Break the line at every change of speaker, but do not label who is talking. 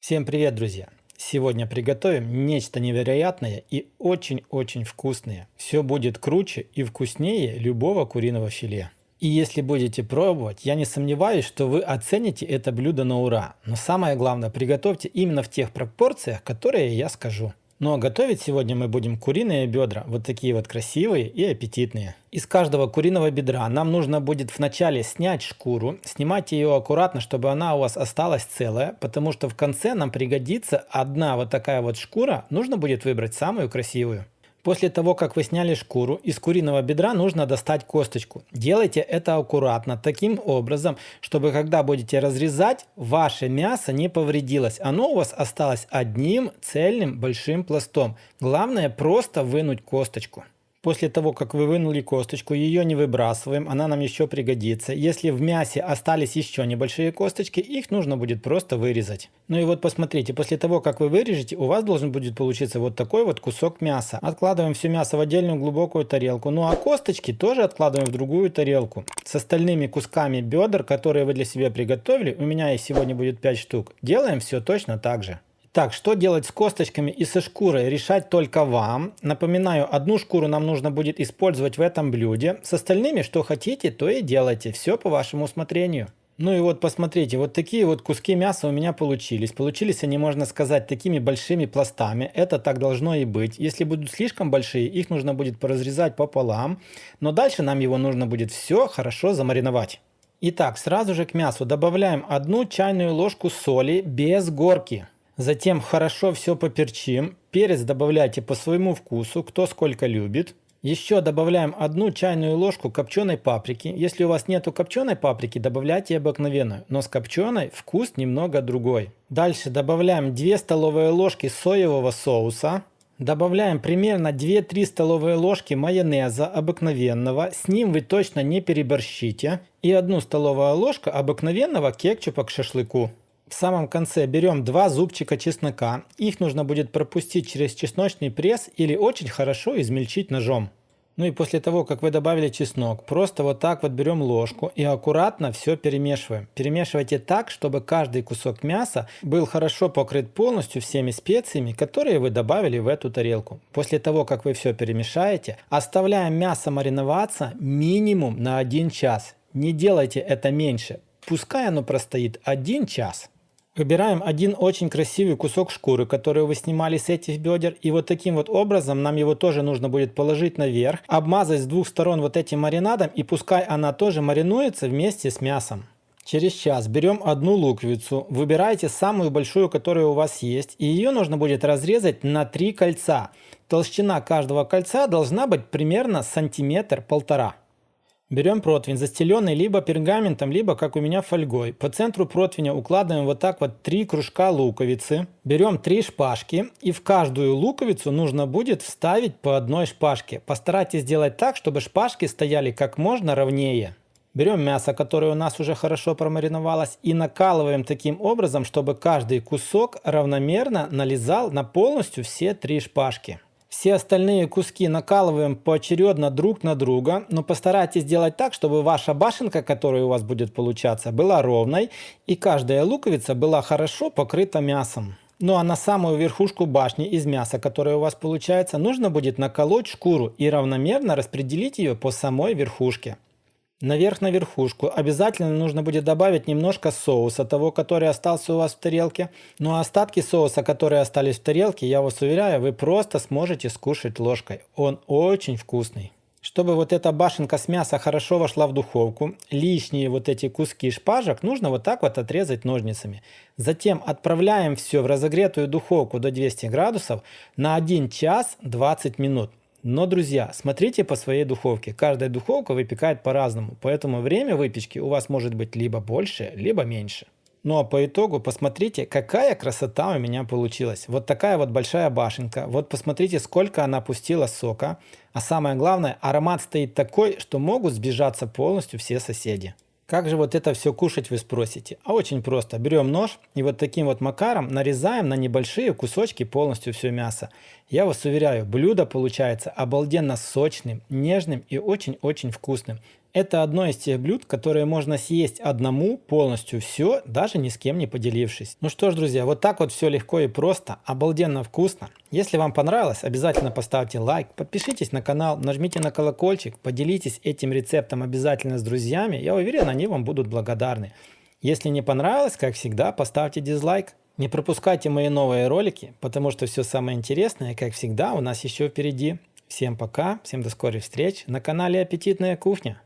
Всем привет, друзья! Сегодня приготовим нечто невероятное и очень-очень вкусное. Все будет круче и вкуснее любого куриного филе. И если будете пробовать, я не сомневаюсь, что вы оцените это блюдо на ура. Но самое главное, приготовьте именно в тех пропорциях, которые я скажу. Ну а готовить сегодня мы будем куриные бедра, вот такие вот красивые и аппетитные. Из каждого куриного бедра нам нужно будет вначале снять шкуру, снимайте ее аккуратно, чтобы она у вас осталась целая, потому что в конце нам пригодится одна вот такая вот шкура, нужно будет выбрать самую красивую. После того, как вы сняли шкуру, из куриного бедра нужно достать косточку. Делайте это аккуратно, таким образом, чтобы когда будете разрезать, ваше мясо не повредилось. Оно у вас осталось одним цельным большим пластом. Главное просто вынуть косточку. После того, как вы вынули косточку, ее не выбрасываем, она нам еще пригодится. Если в мясе остались еще небольшие косточки, их нужно будет просто вырезать. Ну и вот посмотрите, после того, как вы вырежете, у вас должен будет получиться вот такой вот кусок мяса. Откладываем все мясо в отдельную глубокую тарелку. Ну а косточки тоже откладываем в другую тарелку. С остальными кусками бедер, которые вы для себя приготовили, у меня их сегодня будет 5 штук, делаем все точно так же. Так, что делать с косточками и со шкурой, решать только вам. Напоминаю, одну шкуру нам нужно будет использовать в этом блюде. С остальными, что хотите, то и делайте. Все по вашему усмотрению. Ну и вот посмотрите, вот такие вот куски мяса у меня получились. Получились они, можно сказать, такими большими пластами. Это так должно и быть. Если будут слишком большие, их нужно будет поразрезать пополам. Но дальше нам его нужно будет все хорошо замариновать. Итак, сразу же к мясу добавляем 1 чайную ложку соли без горки. Затем хорошо все поперчим. Перец добавляйте по своему вкусу, кто сколько любит. Еще добавляем 1 чайную ложку копченой паприки. Если у вас нету копченой паприки, добавляйте обыкновенную, но с копченой вкус немного другой. Дальше добавляем 2 столовые ложки соевого соуса. Добавляем примерно 2-3 столовые ложки майонеза обыкновенного, с ним вы точно не переборщите. И 1 столовая ложка обыкновенного кетчупа к шашлыку. В самом конце берем 2 зубчика чеснока, их нужно будет пропустить через чесночный пресс или очень хорошо измельчить ножом. Ну и после того, как вы добавили чеснок, просто вот так вот берем ложку и аккуратно все перемешиваем. Перемешивайте так, чтобы каждый кусок мяса был хорошо покрыт полностью всеми специями, которые вы добавили в эту тарелку. После того, как вы все перемешаете, оставляем мясо мариноваться минимум на 1 час. Не делайте это меньше, пускай оно простоит 1 час. Выбираем один очень красивый кусок шкуры, который вы снимали с этих бедер, и вот таким вот образом нам его тоже нужно будет положить наверх, обмазать с 2 сторон вот этим маринадом, и пускай она тоже маринуется вместе с мясом. Через час берем 1 луковицу, выбирайте самую большую, которая у вас есть, и ее нужно будет разрезать на 3 кольца. Толщина каждого кольца должна быть примерно 1–1,5 см. Берем противень, застеленный либо пергаментом, либо, как у меня, фольгой. По центру противня укладываем вот так вот 3 кружка луковицы. Берем 3 шпажки, и в каждую луковицу нужно будет вставить по 1 шпажке. Постарайтесь сделать так, чтобы шпажки стояли как можно ровнее. Берем мясо, которое у нас уже хорошо промариновалось, и накалываем таким образом, чтобы каждый кусок равномерно налезал на полностью все 3 шпажки. Все остальные куски накалываем поочередно друг на друга, но постарайтесь сделать так, чтобы ваша башенка, которая у вас будет получаться, была ровной, и каждая луковица была хорошо покрыта мясом. Ну а на самую верхушку башни из мяса, которая у вас получается, нужно будет наколоть шкуру и равномерно распределить ее по самой верхушке. Наверх на верхушку обязательно нужно будет добавить немножко соуса, того, который остался у вас в тарелке. Ну а остатки соуса, которые остались в тарелке, я вас уверяю, вы просто сможете скушать ложкой. Он очень вкусный. Чтобы вот эта башенка с мяса хорошо вошла в духовку, лишние вот эти куски шпажек нужно вот так вот отрезать ножницами. Затем отправляем все в разогретую духовку до 200 градусов на 1 час 20 минут. Но, друзья, смотрите по своей духовке. Каждая духовка выпекает по-разному, поэтому время выпечки у вас может быть либо больше, либо меньше. Ну а по итогу посмотрите, какая красота у меня получилась. Вот такая вот большая башенка. Вот посмотрите, сколько она пустила сока. А самое главное, аромат стоит такой, что могут сбежаться полностью все соседи. Как же вот это все кушать, вы спросите? А очень просто. Берем нож и вот таким вот макаром нарезаем на небольшие кусочки полностью все мясо. Я вас уверяю, блюдо получается обалденно сочным, нежным и очень-очень вкусным. Это одно из тех блюд, которые можно съесть одному полностью все, даже ни с кем не поделившись. Ну что ж, друзья, вот так вот все легко и просто, обалденно вкусно. Если вам понравилось, обязательно поставьте лайк, подпишитесь на канал, нажмите на колокольчик, поделитесь этим рецептом обязательно с друзьями. Я уверен, они вам будут благодарны. Если не понравилось, как всегда, поставьте дизлайк. Не пропускайте мои новые ролики, потому что все самое интересное, как всегда, у нас еще впереди. Всем пока, всем до скорых встреч на канале Аппетитная кухня.